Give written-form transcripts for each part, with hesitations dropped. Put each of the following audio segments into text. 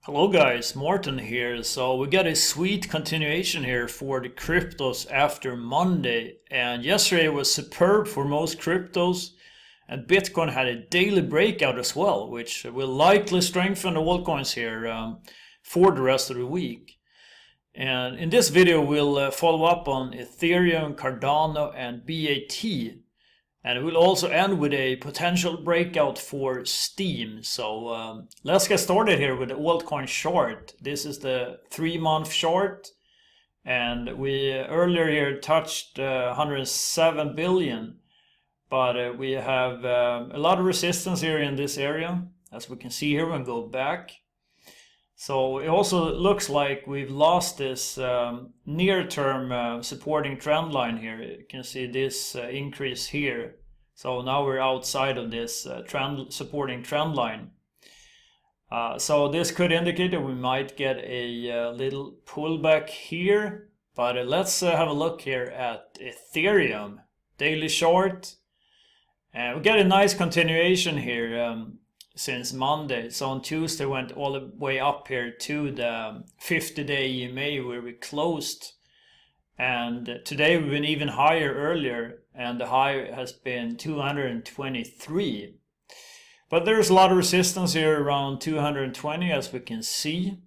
Hello guys, Marten here. So we got a sweet continuation here for the cryptos after Monday. And yesterday was superb for most cryptos. And Bitcoin had a daily breakout as well, which will likely strengthen the altcoins here for the rest of the week. And in this video, we'll follow up on Ethereum, Cardano, and B80. And we'll also end with a potential breakout for Steem. So let's get started here with the altcoin chart. This is the 3-month chart. And we earlier here touched 107 billion. But we have a lot of resistance here in this area, as we can see here when we go back. So it also looks like we've lost this near-term supporting trend line here. You can see this increase here. So now we're outside of this supporting trend line. So this could indicate that we might get a little pullback here. But let's have a look here at Ethereum daily chart. And we get a nice continuation here since Monday. So on Tuesday went all the way up here to the 50-day EMA where we closed. And today we've been even higher earlier, and the high has been 223. But there's a lot of resistance here around 220, as we can see.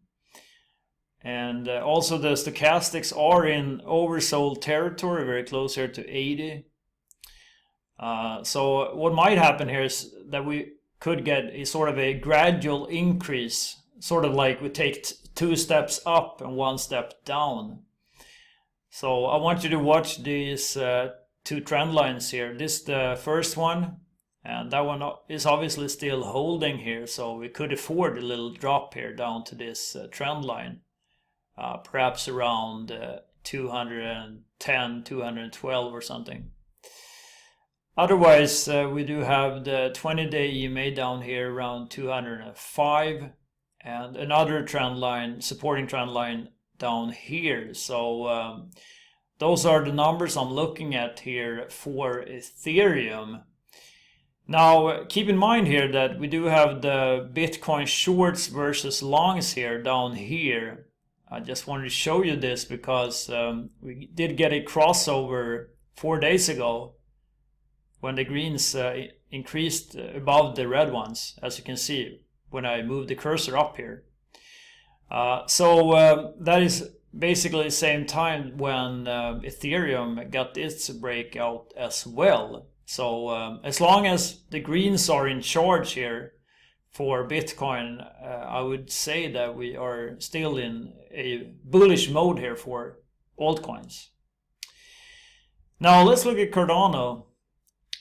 And also the stochastics are in oversold territory, very close here to 80. So what might happen here is that we could get a sort of a gradual increase, sort of like we take 2 steps up and 1 step down. So I want you to watch these 2 trend lines here. This is the first one, and that one is obviously still holding here, so we could afford a little drop here down to this trend line, perhaps around 210, 212 or something. Otherwise, we do have the 20-day EMA down here around 205, and another trend line, supporting trend line down here. So those are the numbers I'm looking at here for Ethereum. Now keep in mind here that we do have the Bitcoin shorts versus longs here down here. I just wanted to show you this because we did get a crossover 4 days ago when the greens increased above the red ones, as you can see when I move the cursor up here. So that is basically the same time when Ethereum got its breakout as well. So as long as the greens are in charge here for Bitcoin, I would say that we are still in a bullish mode here for altcoins. Now let's look at Cardano.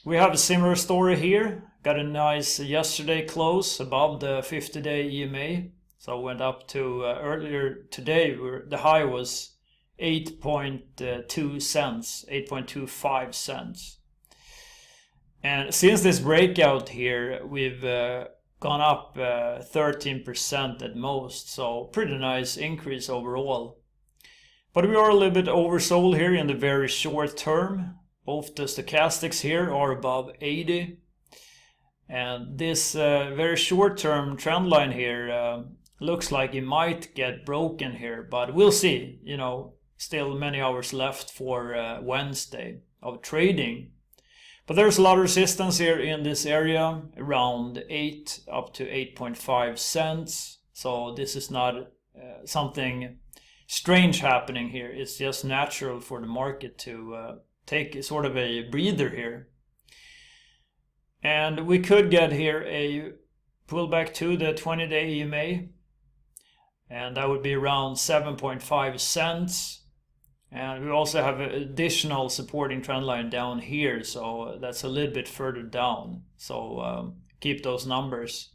We have a similar story here. Got a nice yesterday close above the 50-day EMA. So went up to earlier today where the high was 8.2 cents, 8.25 cents. And since this breakout here, we've gone up 13% at most. So pretty nice increase overall. But we are a little bit oversold here in the very short term. Both the stochastics here are above 80. And this very short-term trend line here looks like it might get broken here, but we'll see. You know, still many hours left for Wednesday of trading. But there's a lot of resistance here in this area, around 8 up to 8.5 cents. So this is not something strange happening here. It's just natural for the market to take sort of a breather here. And we could get here a pullback to the 20-day EMA. And that would be around 7.5 cents. And we also have an additional supporting trend line down here. So that's a little bit further down. So keep those numbers.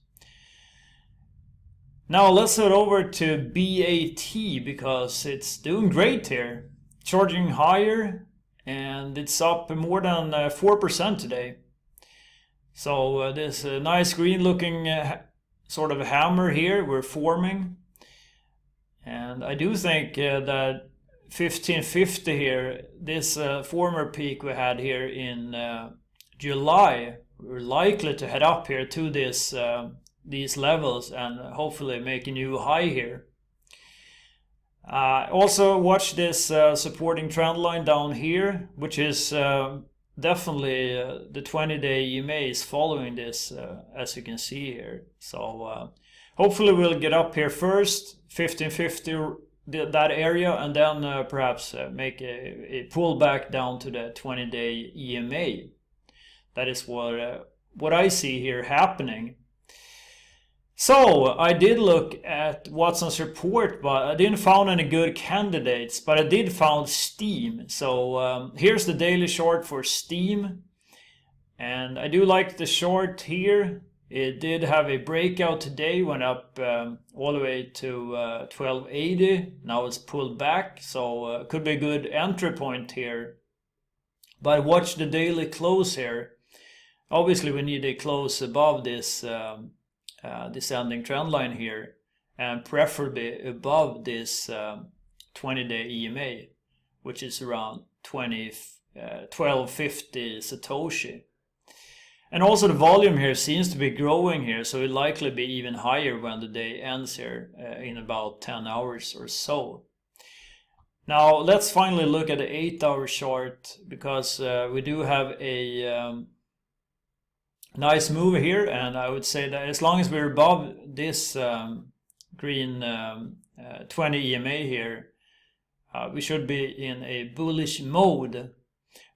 Now let's head over to B80 because it's doing great here. Charging higher. And it's up more than 4% today. So this nice green looking sort of hammer here we're forming. And I do think that 1550 here, this former peak we had here in July, we're likely to head up here to this these levels and hopefully make a new high here. Also watch this supporting trend line down here, which is definitely the 20-day EMA is following this, as you can see here. So hopefully we'll get up here first, 1550, that area, and then perhaps make a pullback down to the 20-day EMA. That is what I see here happening. So I did look at Watson's report, but I didn't find any good candidates, but I did found Steem. So here's the daily chart for Steem, and I do like the chart here. It did have a breakout today, went up all the way to 1280. Now it's pulled back, so could be a good entry point here. But watch the daily close here. Obviously we need a close above this descending trend line here, and preferably above this 20-day EMA, which is around 1250 Satoshi. And also the volume here seems to be growing here, so it'll likely be even higher when the day ends here in about 10 hours or so. Now let's finally look at the 8-hour chart, because we do have a nice move here, and I would say that as long as we're above this green 20 EMA here, we should be in a bullish mode.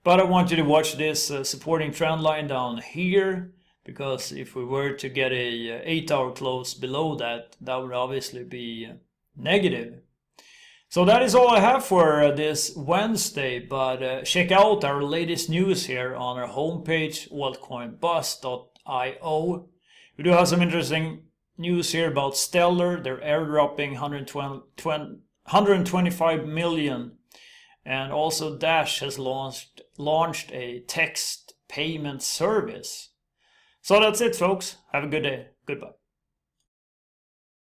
But I want you to watch this supporting trend line down here, because if we were to get a 8-hour close below that, that would obviously be negative. So that is all I have for this Wednesday, but check out our latest news here on our homepage, altcoinbus.io. We do have some interesting news here about Stellar. They're airdropping 125 million. And also Dash has launched a text payment service. So that's it, folks. Have a good day. Goodbye.